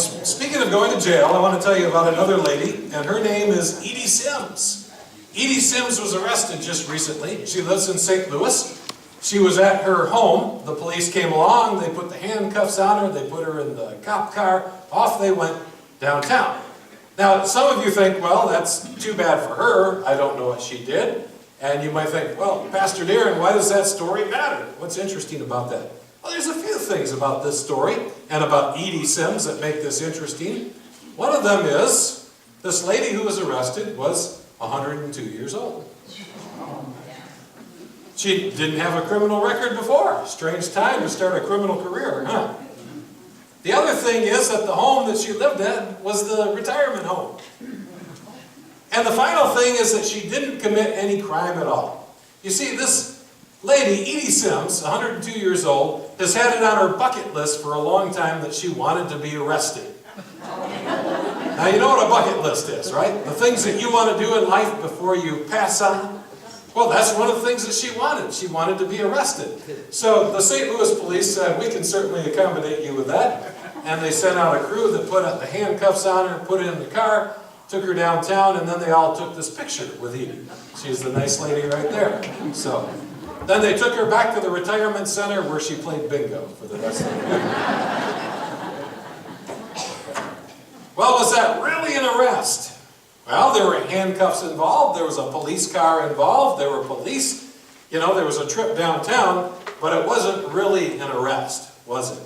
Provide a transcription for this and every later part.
Speaking of going to jail, I want to tell you about another lady, and her name is Edie Sims. Edie Sims was arrested just recently. She lives in St. Louis. She was at her home. The police came along. They put the handcuffs on her. They put her in the cop car. Off they went downtown. Now, some of you think, well, that's too bad for her. I don't know what she did. And you might think, well, Pastor Darren, why does that story matter? What's interesting about that? Well, there's a few things about this story and about Edie Sims that make this interesting. One of them is this lady who was arrested was 102 years old. She didn't have a criminal record before. Strange time to start a criminal career, huh? The other thing is that the home that she lived at was the retirement home. And the final thing is that she didn't commit any crime at all. You see, this lady, Edie Sims, 102 years old, has had it on her bucket list for a long time that she wanted to be arrested. Now, you know what a bucket list is, right? The things that you want to do in life before you pass on. Well, that's one of the things that she wanted. She wanted to be arrested. So the St. Louis police said, we can certainly accommodate you with that. And they sent out a crew that put the handcuffs on her, put her in the car, took her downtown, and then they all took this picture with Edie. She's the nice lady right there. So then they took her back to the retirement center where she played bingo for the rest of the week. Well, was that really an arrest? Well, there were handcuffs involved. There was a police car involved. There were police. You know, there was a trip downtown, but it wasn't really an arrest, was it?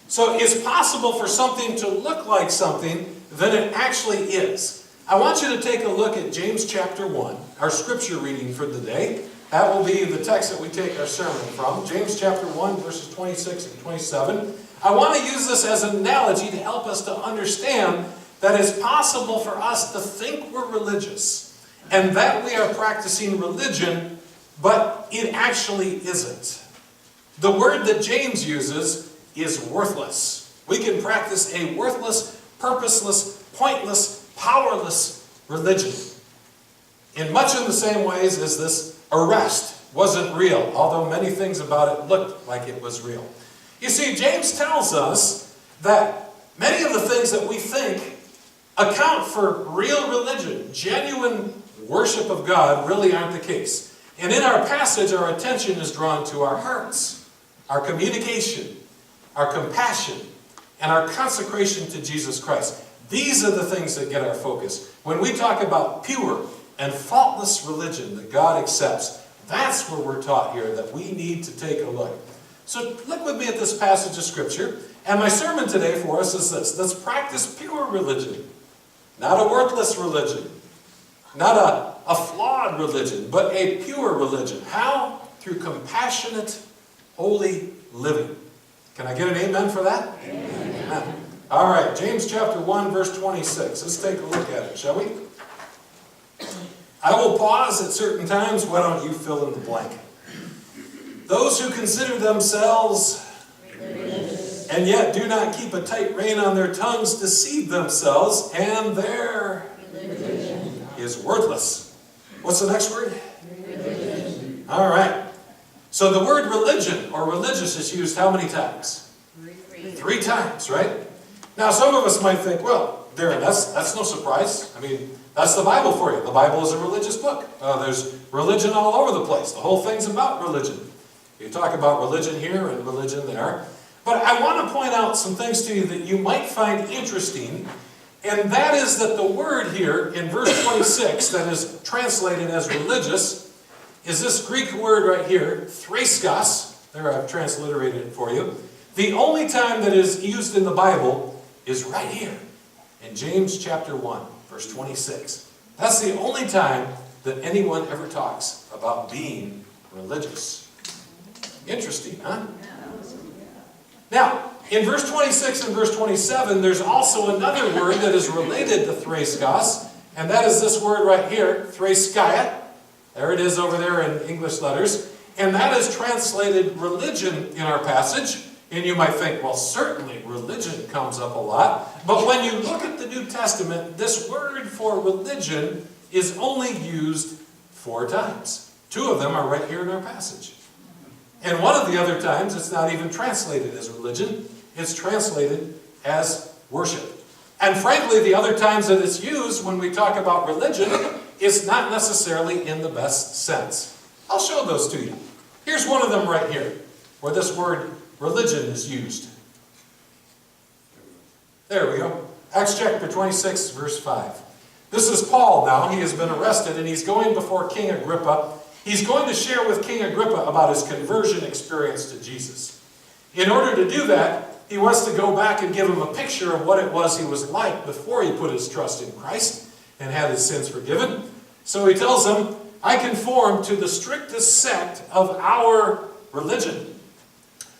So it's possible for something to look like something than it actually is. I want you to take a look at James chapter 1, our scripture reading for the day. That will be the text that we take our sermon from, James chapter 1, verses 26 and 27. I want to use this as an analogy to help us to understand that it's possible for us to think we're religious and that we are practicing religion, but it actually isn't. The word that James uses is worthless. We can practice a worthless, purposeless, pointless, powerless religion. In much in the same ways as this arrest wasn't real, although many things about it looked like it was real. You see, James tells us that many of the things that we think account for real religion, genuine worship of God, really aren't the case. And in our passage, our attention is drawn to our hearts, our communication, our compassion, and our consecration to Jesus Christ. These are the things that get our focus. When we talk about pure and faultless religion that God accepts, that's where we're taught here that we need to take a look. So look with me at this passage of Scripture. And my sermon today for us is this. Let's practice pure religion. Not a worthless religion. Not a flawed religion, but a pure religion. How? Through compassionate, holy living. Can I get an amen for that? Amen. All right, James chapter 1, verse 26. Let's take a look at it, shall we? I will pause at certain times. Why don't you fill in the blank? Those who consider themselves religious, and yet do not keep a tight rein on their tongues, deceive themselves, and their religion is worthless. What's the next word? Religion. All right. So the word religion or religious is used how many times? Three times, right? Now some of us might think, well, Darren, that's no surprise. I mean, that's the Bible for you. The Bible is a religious book. There's religion all over the place. The whole thing's about religion. You talk about religion here and religion there. But I want to point out some things to you that you might find interesting. And that is that the word here in verse 26 that is translated as religious is this Greek word right here, thraskos. There, I've transliterated it for you. The only time that is used in the Bible is right here in James chapter 1, verse 26. That's the only time that anyone ever talks about being religious. Interesting, huh? Now, in verse 26 and verse 27, there's also another word that is related to thraskos, and that is this word right here, thraskaya. There it is over there in English letters. And that is translated religion in our passage. And you might think, well, certainly religion comes up a lot. But when you look at the New Testament, this word for religion is only used 4 times. 2 of them are right here in our passage. And one of the other times, it's not even translated as religion. It's translated as worship. And frankly, the other times that it's used when we talk about religion, it's not necessarily in the best sense. I'll show those to you. Here's one of them right here, where this word religion is used. There we go. Acts chapter 26, verse 5. This is Paul now. He has been arrested, and he's going before King Agrippa. He's going to share with King Agrippa about his conversion experience to Jesus. In order to do that, he wants to go back and give him a picture of what it was he was like before he put his trust in Christ and had his sins forgiven. So he tells him, I conform to the strictest sect of our religion.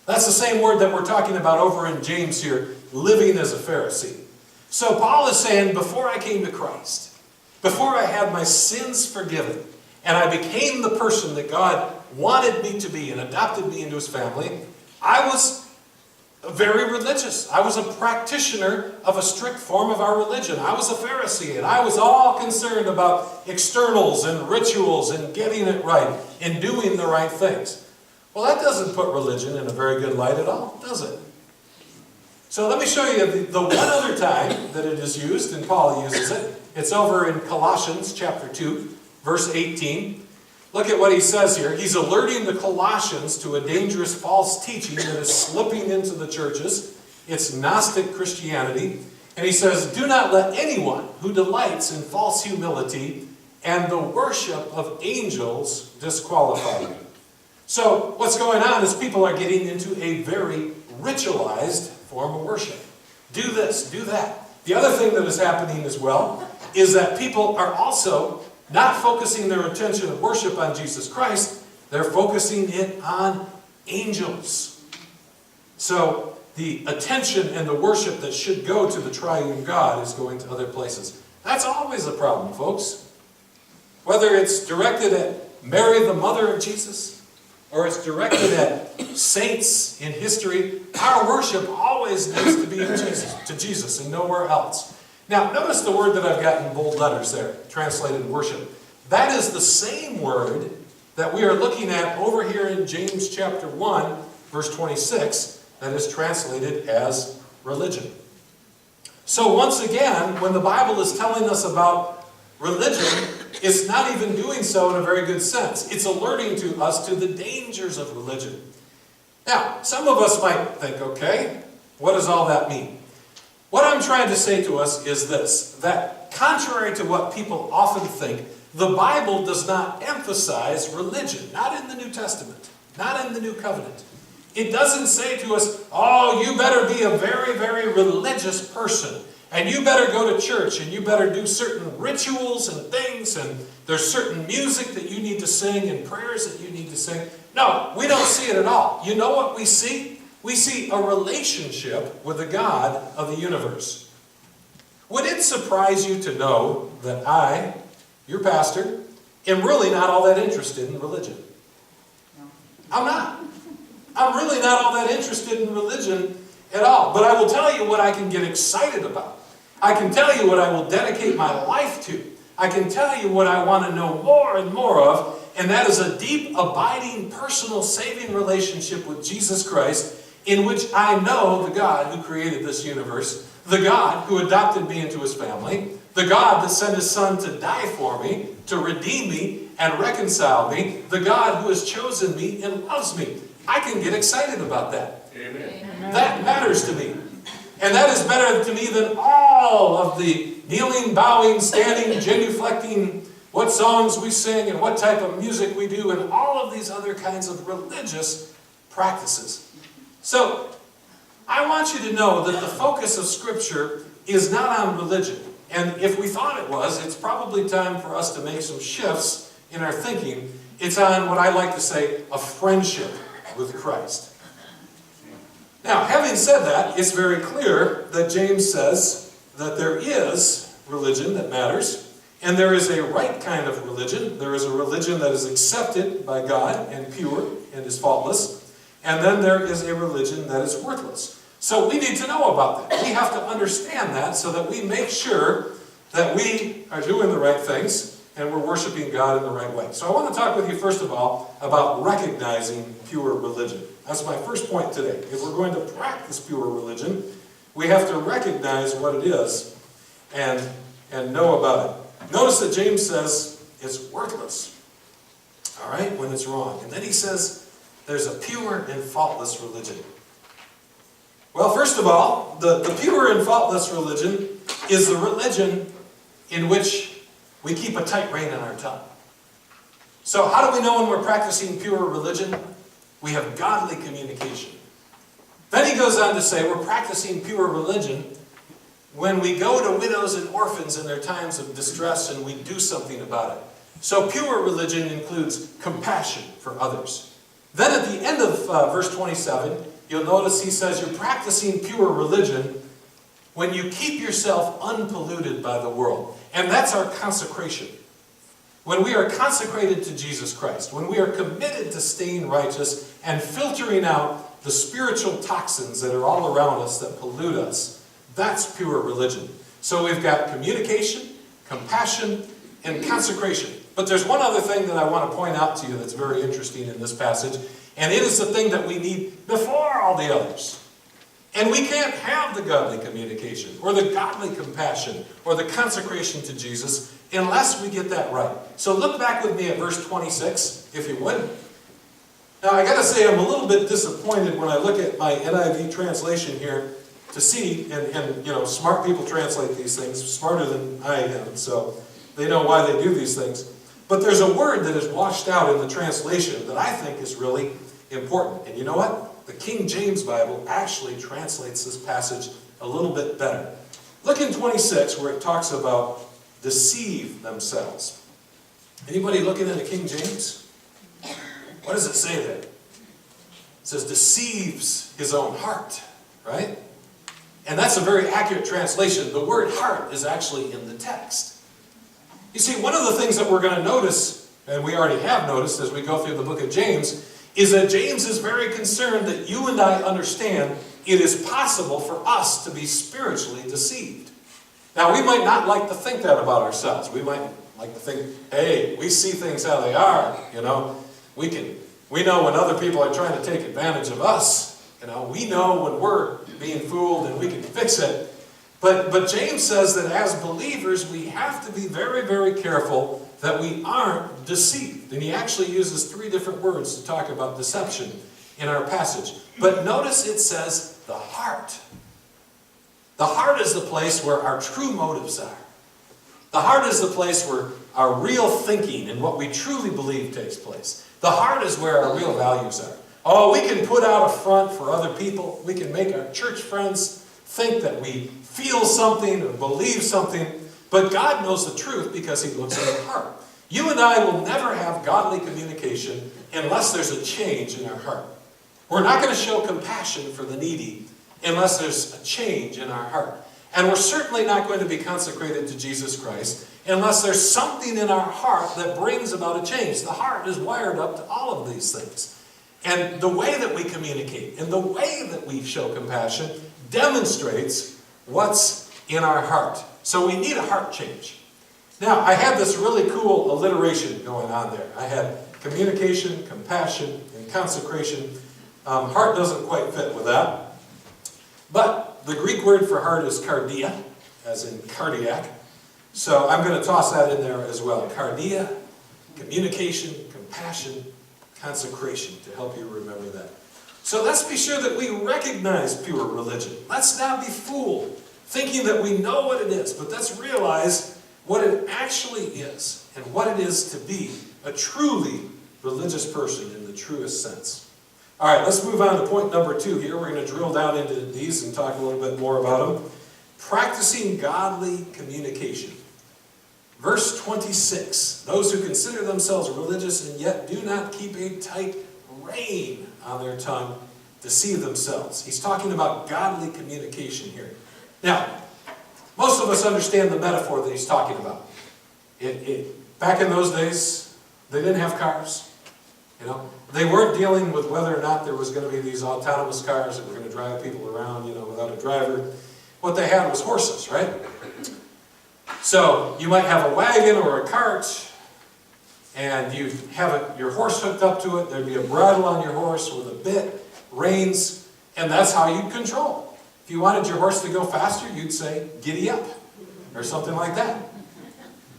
That's the same word that we're talking about over in James here, living as a Pharisee. So Paul is saying, before I came to Christ, before I had my sins forgiven, and I became the person that God wanted me to be and adopted me into his family, I was very religious. I was a practitioner of a strict form of our religion. I was a Pharisee, and I was all concerned about externals and rituals and getting it right and doing the right things. Well, that doesn't put religion in a very good light at all, does it? So let me show you the one other time that it is used, and Paul uses it. It's over in Colossians chapter 2, verse 18. Look at what he says here. He's alerting the Colossians to a dangerous false teaching that is slipping into the churches. It's Gnostic Christianity. And he says, do not let anyone who delights in false humility and the worship of angels disqualify you. So what's going on is people are getting into a very ritualized form of worship. Do this, do that. The other thing that is happening as well is that people are also not focusing their attention of worship on Jesus Christ, they're focusing it on angels. So the attention and the worship that should go to the triune God is going to other places. That's always a problem, folks. Whether it's directed at Mary, the mother of Jesus, or it's directed at saints in history, our worship always needs to be to Jesus and nowhere else. Now, notice the word that I've got in bold letters there, translated worship. That is the same word that we are looking at over here in James chapter 1, verse 26, that is translated as religion. So once again, when the Bible is telling us about religion, it's not even doing so in a very good sense. It's alerting to us to the dangers of religion. Now, some of us might think, okay, what does all that mean? What I'm trying to say to us is this, that contrary to what people often think, the Bible does not emphasize religion, not in the New Testament, not in the New Covenant. It doesn't say to us, oh, you better be a very, very religious person, and you better go to church, and you better do certain rituals and things, and there's certain music that you need to sing and prayers that you need to sing. No, we don't see it at all. You know what we see? We see a relationship with the God of the universe. Would it surprise you to know that I, your pastor, am really not all that interested in religion? I'm not. I'm really not all that interested in religion at all. But I will tell you what I can get excited about. I can tell you what I will dedicate my life to. I can tell you what I want to know more and more of, and that is a deep, abiding, personal, saving relationship with Jesus Christ, in which I know the God who created this universe, the God who adopted me into his family, the God that sent his Son to die for me, to redeem me and reconcile me, the God who has chosen me and loves me. I can get excited about that. Amen. That matters to me. And that is better to me than all of the kneeling, bowing, standing, genuflecting, what songs we sing and what type of music we do, and all of these other kinds of religious practices. So, I want you to know that the focus of Scripture is not on religion. And if we thought it was, it's probably time for us to make some shifts in our thinking. It's on what I like to say, a friendship with Christ. Now, having said that, it's very clear that James says that there is religion that matters, and there is a right kind of religion. There is a religion that is accepted by God and pure and is faultless. And then there is a religion that is worthless. So we need to know about that. We have to understand that so that we make sure that we are doing the right things and we're worshiping God in the right way. So I want to talk with you first of all about recognizing pure religion. That's my first point today. If we're going to practice pure religion, We have to recognize what it is and know about it. Notice that James says it's worthless, all right, when it's wrong. And then he says there's a pure and faultless religion. Well, first of all, the pure and faultless religion is the religion in which we keep a tight rein on our tongue. So how do we know when we're practicing pure religion? We have godly communication. Then he goes on to say we're practicing pure religion when we go to widows and orphans in their times of distress and we do something about it. So pure religion includes compassion for others. Then at the end of verse 27, you'll notice he says you're practicing pure religion when you keep yourself unpolluted by the world. And that's our consecration. When we are consecrated to Jesus Christ, when we are committed to staying righteous and filtering out the spiritual toxins that are all around us that pollute us, that's pure religion. So we've got communication, compassion, and consecration. But there's one other thing that I want to point out to you that's very interesting in this passage, and it is the thing that we need before all the others. And we can't have the godly communication, or the godly compassion, or the consecration to Jesus unless we get that right. So look back with me at verse 26, if you would. Now I got to say I'm a little bit disappointed when I look at my NIV translation here to see, and you know, smart people translate these things, smarter than I am, so they know why they do these things. But there's a word that is washed out in the translation that I think is really important. And you know what? The King James Bible actually translates this passage a little bit better. Look in 26 where it talks about deceive themselves. Anybody looking in the King James? What does it say there? It says deceives his own heart, right? And that's a very accurate translation. The word heart is actually in the text. You see, one of the things that we're going to notice, and we already have noticed as we go through the book of James, is that James is very concerned that you and I understand it is possible for us to be spiritually deceived. Now, we might not like to think that about ourselves. We might like to think, hey, we see things how they are, you know. We know when other people are trying to take advantage of us. You know, we know when we're being fooled and we can fix it. But James says that as believers, we have to be very, very careful that we aren't deceived. And he actually uses 3 different words to talk about deception in our passage. But notice it says the heart. The heart is the place where our true motives are. The heart is the place where our real thinking and what we truly believe takes place. The heart is where our real values are. Oh, we can put out a front for other people. We can make our church friends think that we feel something or believe something. But God knows the truth because he looks at the heart. You and I will never have godly communication unless there's a change in our heart. We're not going to show compassion for the needy unless there's a change in our heart. And we're certainly not going to be consecrated to Jesus Christ unless there's something in our heart that brings about a change. The heart is wired up to all of these things. And the way that we communicate and the way that we show compassion demonstrates what's in our heart. So we need a heart change. Now, I had this really cool alliteration going on there. I had communication, compassion, and consecration. Heart doesn't quite fit with that. But the Greek word for heart is cardia, as in cardiac. So I'm going to toss that in there as well. Cardia, communication, compassion, consecration, to help you remember that. So let's be sure that we recognize pure religion. Let's not be fooled, thinking that we know what it is, but let's realize what it actually is and what it is to be a truly religious person in the truest sense. All right, let's move on to point number 2 here. We're going to drill down into these and talk a little bit more about them. Practicing godly communication. Verse 26, those who consider themselves religious and yet do not keep a tight rein on their tongue deceive themselves. He's talking about godly communication here. Now, most of us understand the metaphor that he's talking about. Back in those days, they didn't have cars. You know, they weren't dealing with whether or not there was going to be these autonomous cars that were going to drive people around, you know, without a driver. What they had was horses, right? So you might have a wagon or a cart, and you have your horse hooked up to it. There'd be a bridle on your horse with a bit, reins, and that's how you control. If you wanted your horse to go faster, you'd say, giddy up, or something like that.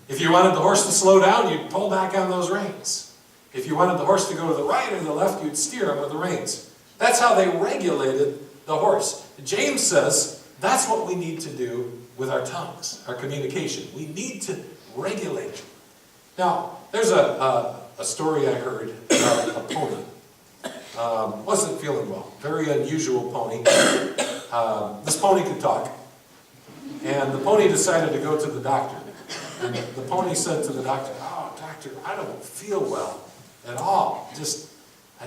If you wanted the horse to slow down, you'd pull back on those reins. If you wanted the horse to go to the right or the left, you'd steer him with the reins. That's how they regulated the horse. James says that's what we need to do with our tongues, our communication. We need to regulate it. Now, there's a story I heard about a pony. Wasn't feeling well. Very unusual pony. This pony could talk. And the pony decided to go to the doctor. And the pony said to the doctor, "Oh, doctor, I don't feel well at all. I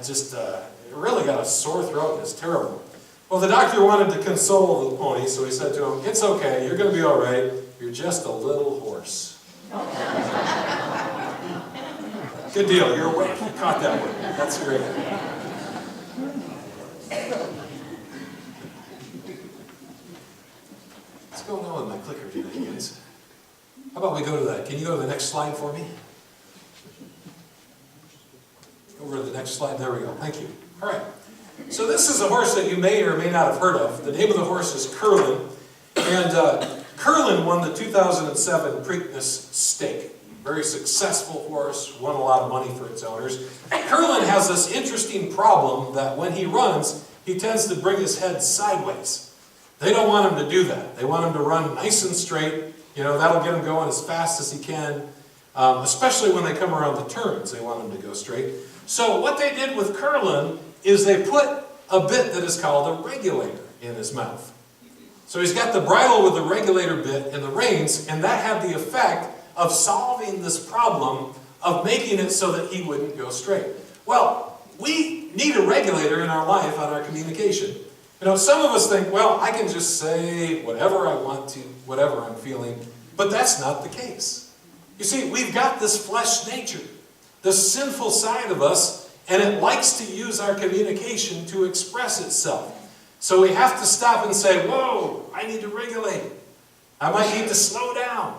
really got a sore throat and it's terrible." Well, the doctor wanted to console the pony, so he said to him, "It's okay, you're going to be all right. You're just a little horse." Good deal, you're awake. You caught that one. That's great. What's going on with my clicker today, guys? How about we go to that? Can you go to the next slide for me? Over to the next slide. There we go. Thank you. All right. So this is a horse that you may or may not have heard of. The name of the horse is Curlin. And Curlin won the 2007 Preakness Stake. Very successful horse, won a lot of money for its owners. Curlin has this interesting problem that when he runs, he tends to bring his head sideways. They don't want him to do that. They want him to run nice and straight. You know, that'll get him going as fast as he can, especially when they come around the turns. They want him to go straight. So what they did with Curlin is they put a bit that is called a regulator in his mouth. So he's got the bridle with the regulator bit and the reins, and that had the effect of solving this problem of making it so that he wouldn't go straight. Well, we need a regulator in our life on our communication. You know, some of us think, well, I can just say whatever I want to, whatever I'm feeling, but that's not the case. You see, we've got this flesh nature, the sinful side of us, and it likes to use our communication to express itself. So we have to stop and say, whoa, I need to regulate. I might need to slow down.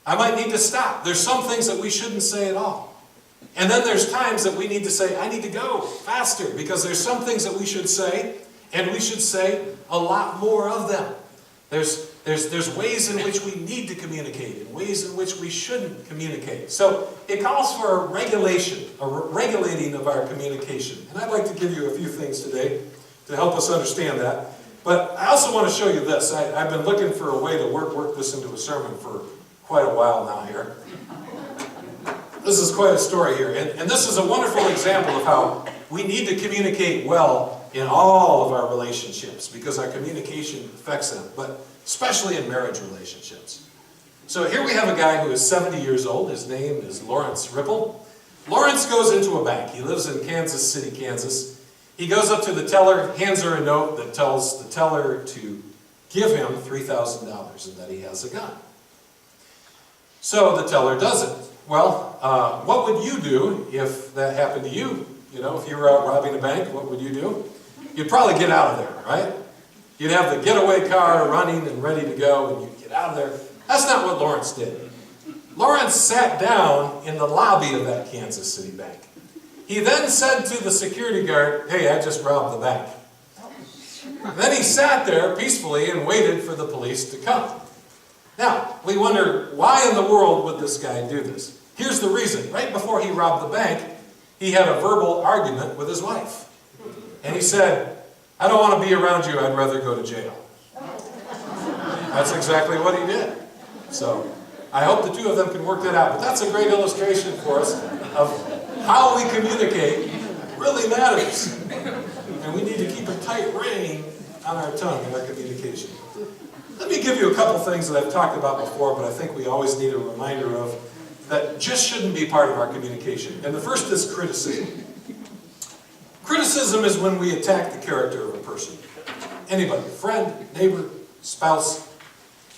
I might need to stop. There's some things that we shouldn't say at all. And then there's times that we need to say, I need to go faster, because there's some things that we should say, and we should say a lot more of them. There's ways in which we need to communicate and ways in which we shouldn't communicate. So it calls for a regulation, a regulating of our communication. And I'd like to give you a few things today to help us understand that. But I also want to show you this. I've been looking for a way to work this into a sermon for quite a while now here. This is quite a story here. And this is a wonderful example of how we need to communicate well in all of our relationships, because our communication affects them, but especially in marriage relationships. So here we have a guy who is 70 years old. His name is Lawrence Ripple. Lawrence goes into a bank. He lives in Kansas City, Kansas. He goes up to the teller, hands her a note that tells the teller to give him $3,000 and that he has a gun. So the teller does it. Well, what would you do if that happened to you? You know, if you were out robbing a bank, what would you do? You'd probably get out of there, right? You'd have the getaway car running and ready to go, and you'd get out of there. That's not what Lawrence did. Lawrence sat down in the lobby of that Kansas City bank. He then said to the security guard, "Hey, I just robbed the bank." And then he sat there peacefully and waited for the police to come. Now, we wonder, why in the world would this guy do this? Here's the reason. Right before he robbed the bank, he had a verbal argument with his wife. And he said, "I don't want to be around you, I'd rather go to jail." That's exactly what he did. So, I hope the two of them can work that out. But that's a great illustration for us of how we communicate really matters. And we need to keep a tight rein on our tongue in our communication. Let me give you a couple things that I've talked about before, but I think we always need a reminder of that just shouldn't be part of our communication. And the first is criticism. Criticism is when we attack the character of a person. Anybody, friend, neighbor, spouse.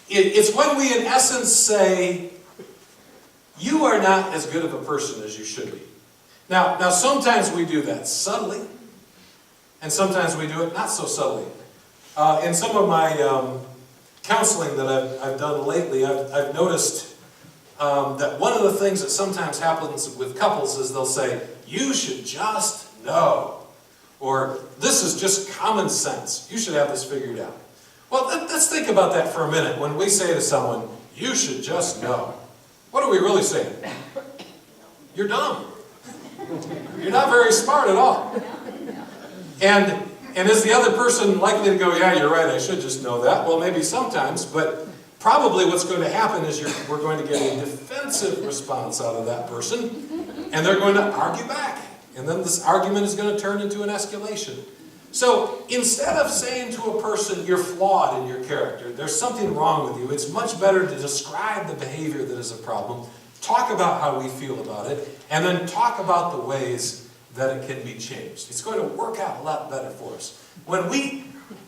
It's when we in essence say, you are not as good of a person as you should be. Now sometimes we do that subtly, and sometimes we do it not so subtly. In some of my counseling that I've done lately, I've noticed that one of the things that sometimes happens with couples is they'll say, "You should just know," Or this is just common sense. You should have this figured out. Well, let's think about that for a minute. When we say to someone, you should just know, what are we really saying? You're dumb. You're not very smart at all. And is the other person likely to go, yeah, you're right, I should just know that? Well, maybe sometimes, but probably what's going to happen is we're going to get a defensive response out of that person, and they're going to argue back. And then this argument is going to turn into an escalation. So instead of saying to a person, you're flawed in your character, there's something wrong with you, it's much better to describe the behavior that is a problem, talk about how we feel about it, and then talk about the ways that it can be changed. It's going to work out a lot better for us. When we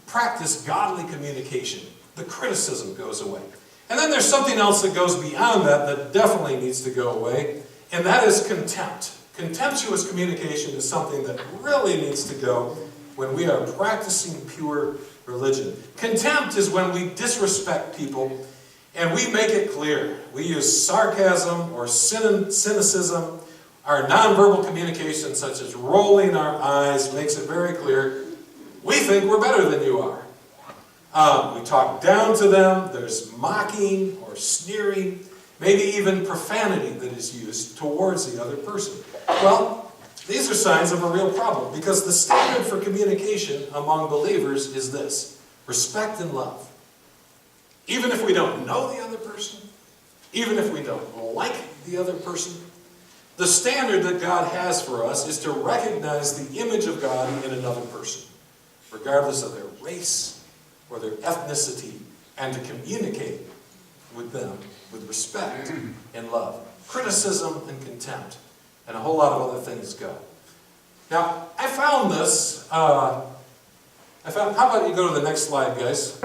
practice godly communication, the criticism goes away. And then there's something else that goes beyond that definitely needs to go away, and that is contempt. Contemptuous communication is something that really needs to go when we are practicing pure religion. Contempt is when we disrespect people and we make it clear. We use sarcasm or cynicism. Our nonverbal communication, such as rolling our eyes, makes it very clear we think we're better than you are. We talk down to them. There's mocking or sneering, maybe even profanity that is used towards the other person. Well, these are signs of a real problem, because the standard for communication among believers is this: respect and love. Even if we don't know the other person, even if we don't like the other person, the standard that God has for us is to recognize the image of God in another person, regardless of their race or their ethnicity, and to communicate with them with respect and love. Criticism and contempt, and a whole lot of other things go. Now, I found this, how about you go to the next slide, guys?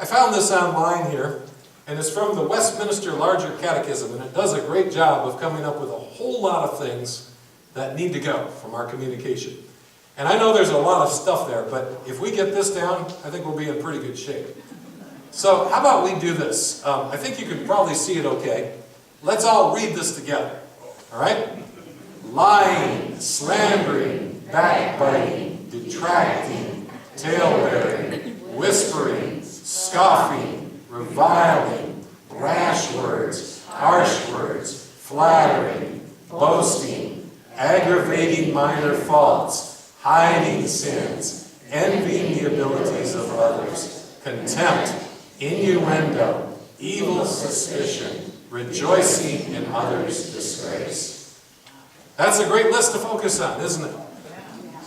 I found this online here, and it's from the Westminster Larger Catechism, and it does a great job of coming up with a whole lot of things that need to go from our communication. And I know there's a lot of stuff there, but if we get this down, I think we'll be in pretty good shape. So how about we do this? I think you can probably see it okay. Let's all read this together, all right? Lying, slandering, backbiting, detracting, tale-bearing, whispering, scoffing, reviling, rash words, harsh words, flattering, boasting, aggravating minor faults, hiding sins, envying the abilities of others, contempt, innuendo, evil suspicion, rejoicing in others' disgrace. That's a great list to focus on, isn't it?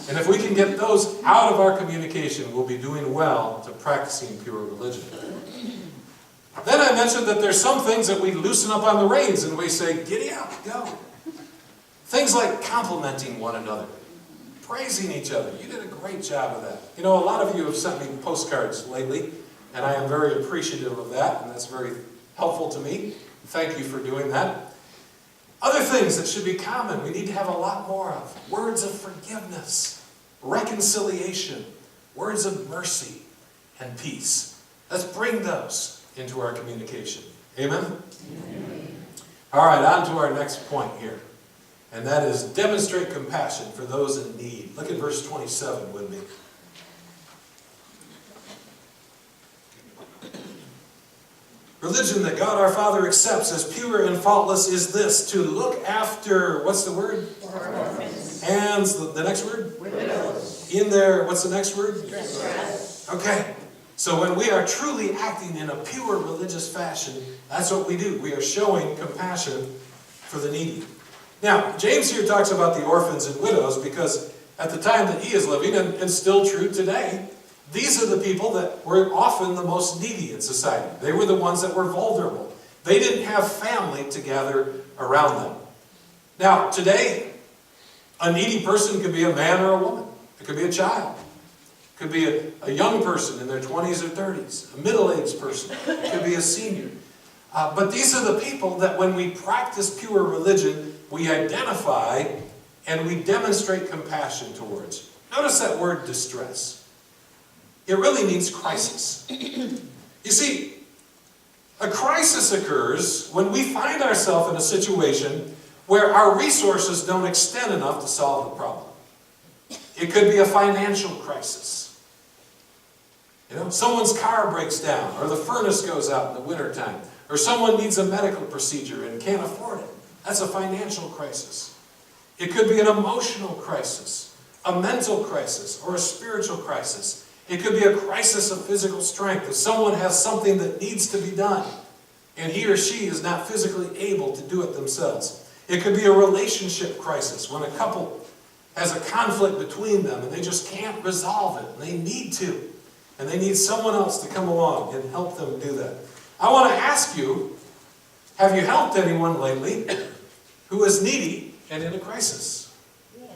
And if we can get those out of our communication, we'll be doing well to practicing pure religion. Then I mentioned that there's some things that we loosen up on the reins and we say, giddy up, go. Things like complimenting one another, praising each other. You did a great job of that. You know, a lot of you have sent me postcards lately, and I am very appreciative of that, and that's very helpful to me. Thank you for doing that. Other things that should be common, we need to have a lot more of. Words of forgiveness, reconciliation, words of mercy, and peace. Let's bring those into our communication. Amen? Amen. All right, on to our next point here. And that is demonstrate compassion for those in need. Look at verse 27 with me. Religion that God our Father accepts as pure and faultless is this: to look after, what's the word? Orphans. And the next word? Widows. In there, what's the next word? Distress. Okay. So when we are truly acting in a pure religious fashion, that's what we do. We are showing compassion for the needy. Now, James here talks about the orphans and widows because at the time that he is living, and still true today, these are the people that were often the most needy in society. They were the ones that were vulnerable. They didn't have family to gather around them. Now, today, a needy person could be a man or a woman. It could be a child. It could be a young person in their 20s or 30s. A middle-aged person. It could be a senior. But these are the people that when we practice pure religion, we identify and we demonstrate compassion towards. Notice that word distress. It really means crisis. You see, a crisis occurs when we find ourselves in a situation where our resources don't extend enough to solve the problem. It could be a financial crisis. You know, someone's car breaks down, or the furnace goes out in the wintertime, or someone needs a medical procedure and can't afford it. That's a financial crisis. It could be an emotional crisis, a mental crisis, or a spiritual crisis. It could be a crisis of physical strength. If someone has something that needs to be done, and he or she is not physically able to do it themselves. It could be a relationship crisis, when a couple has a conflict between them and they just can't resolve it, and they need to. And they need someone else to come along and help them do that. I want to ask you, have you helped anyone lately who is needy and in a crisis? Yeah.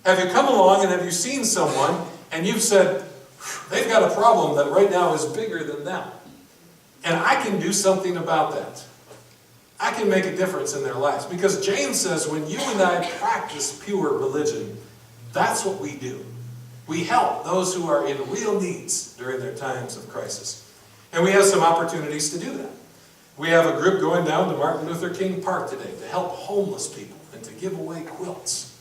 Have you come along and have you seen someone and you've said, they've got a problem that right now is bigger than them, and I can do something about that. I can make a difference in their lives. Because James says when you and I practice pure religion, that's what we do. We help those who are in real needs during their times of crisis. And we have some opportunities to do that. We have a group going down to Martin Luther King Park today to help homeless people and to give away quilts.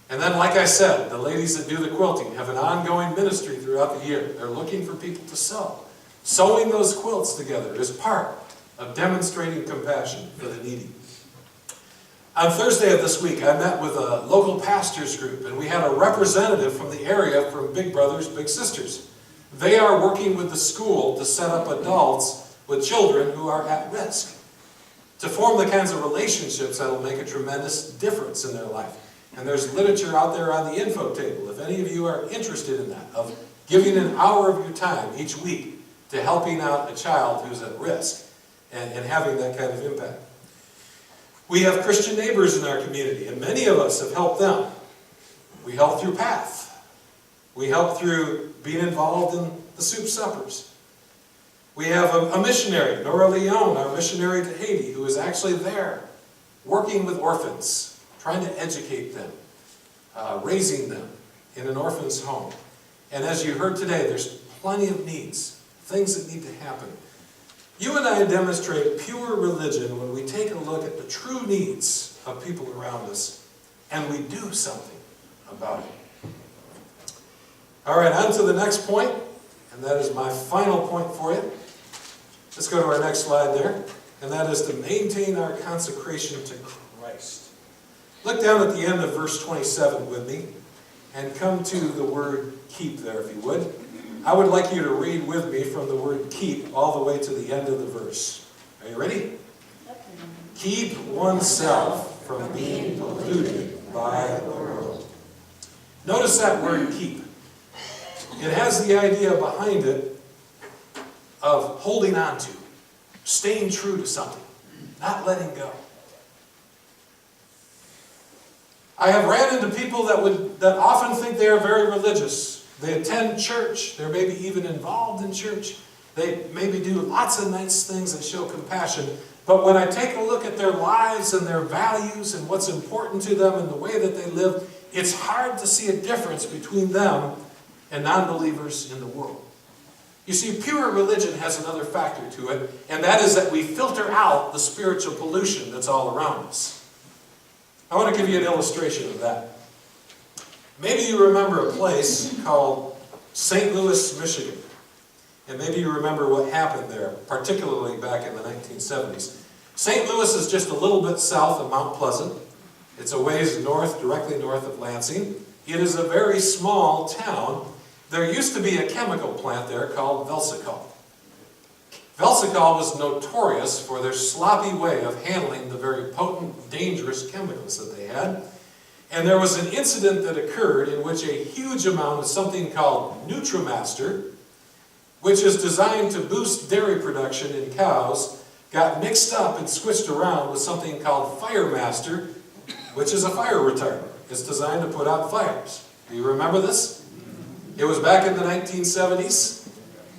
And then, like I said, the ladies that do the quilting have an ongoing ministry throughout the year. They're looking for people to sew. Sewing those quilts together is part of demonstrating compassion for the needy. On Thursday of this week, I met with a local pastors group, and we had a representative from the area from Big Brothers Big Sisters. They are working with the school to set up adults with children who are at risk, to form the kinds of relationships that will make a tremendous difference in their life. And there's literature out there on the info table, if any of you are interested in that, of giving an hour of your time each week to helping out a child who's at risk and having that kind of impact. We have Christian neighbors in our community, and many of us have helped them. We help through PATH. We help through being involved in the soup suppers. We have a missionary, Nora Leone, our missionary to Haiti, who is actually there, working with orphans, trying to educate them, raising them in an orphan's home. And as you heard today, there's plenty of needs, things that need to happen. You and I demonstrate pure religion when we take a look at the true needs of people around us and we do something about it. All right, on to the next point, and that is my final point for you. Let's go to our next slide there, and that is to maintain our consecration to Christ. Look down at the end of verse 27 with me and come to the word keep there, if you would. I would like you to read with me from the word keep all the way to the end of the verse. Are you ready? Keep oneself from being polluted by the world. Notice that word keep. It has the idea behind it of holding on to, staying true to something, not letting go. I have ran into people that often think they are very religious. They attend church. They're maybe even involved in church. They maybe do lots of nice things that show compassion. But when I take a look at their lives and their values and what's important to them and the way that they live, it's hard to see a difference between them and non-believers in the world. You see, pure religion has another factor to it, and that is that we filter out the spiritual pollution that's all around us. I want to give you an illustration of that. Maybe you remember a place called St. Louis, Michigan. And maybe you remember what happened there, particularly back in the 1970s. St. Louis is just a little bit south of Mount Pleasant. It's a ways north, directly north of Lansing. It is a very small town. There used to be a chemical plant there called Velsicol. Velsicol was notorious for their sloppy way of handling the very potent, dangerous chemicals that they had. And there was an incident that occurred in which a huge amount of something called Nutrimaster, which is designed to boost dairy production in cows, got mixed up and switched around with something called Firemaster, which is a fire retardant. It's designed to put out fires. Do you remember this? It was back in the 1970s.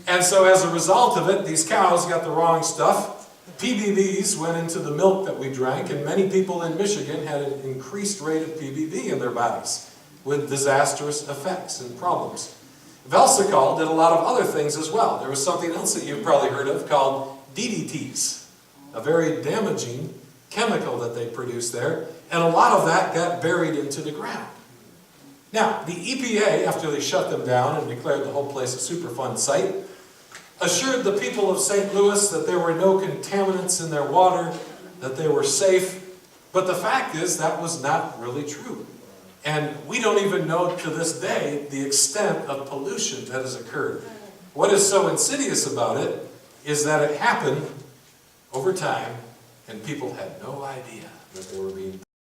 And so as a result of it, these cows got the wrong stuff. PBVs went into the milk that we drank, and many people in Michigan had an increased rate of PBV in their bodies with disastrous effects and problems. Velsicol did a lot of other things as well. There was something else that you've probably heard of called DDTs, a very damaging chemical that they produced there, and a lot of that got buried into the ground. Now, the EPA, after they shut them down and declared the whole place a Superfund site, assured the people of St. Louis that there were no contaminants in their water, that they were safe. But the fact is that was not really true. And we don't even know to this day the extent of pollution that has occurred. What is so insidious about it is that it happened over time and people had no idea that they were being